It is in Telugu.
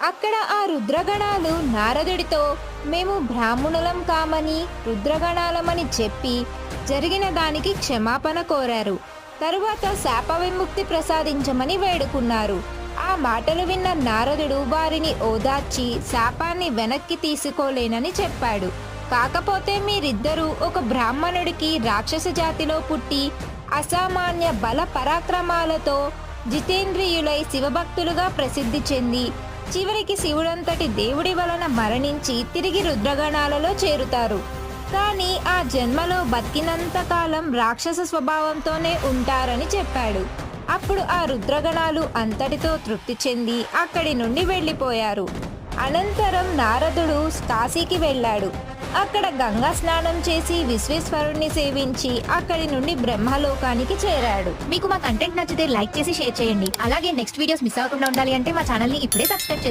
అక్కడ ఆ రుద్రగణాలు నారదుడితో మేము బ్రాహ్మణులం కామని రుద్రగణాలమని చెప్పి జరిగిన దానికి క్షమాపణ కోరారు. తరువాత శాప విముక్తి ప్రసాదించమని వేడుకున్నారు. ఆ మాటలు విన్న నారదుడు వారిని ఓదార్చి శాపాన్ని వెనక్కి తీసుకోలేనని చెప్పాడు. కాకపోతే మీరిద్దరూ ఒక బ్రాహ్మణుడికి రాక్షస జాతిలో పుట్టి అసామాన్య బల పరాక్రమాలతో జితేంద్రియులై శివభక్తులుగా ప్రసిద్ధి చెంది చివరికి శివుడంతటి దేవుడి వలన మరణించి తిరిగి రుద్రగణాలలో చేరుతారు. కానీ ఆ జన్మలో బతికినంత కాలం రాక్షస స్వభావంతోనే ఉంటారని చెప్పాడు. అప్పుడు ఆ రుద్రగణాలు అంతటితో తృప్తి చెంది అక్కడి నుండి వెళ్ళిపోయారు. అనంతరం నారదుడు కాశీకి వెళ్ళాడు. అక్కడ గంగా స్నానం చేసి విశ్వేశ్వరుణ్ణి సేవించి అక్కడి నుండి బ్రహ్మలోకానికి చేరాడు. మీకు మా కంటెంట్ నచ్చితే లైక్ చేసి షేర్ చేయండి. అలాగే నెక్స్ట్ వీడియోస్ మిస్ అవ్వకుండా ఉండాలి అంటే మా ఛానల్ ని ఇప్పుడే సబ్స్క్రైబ్ చేయండి.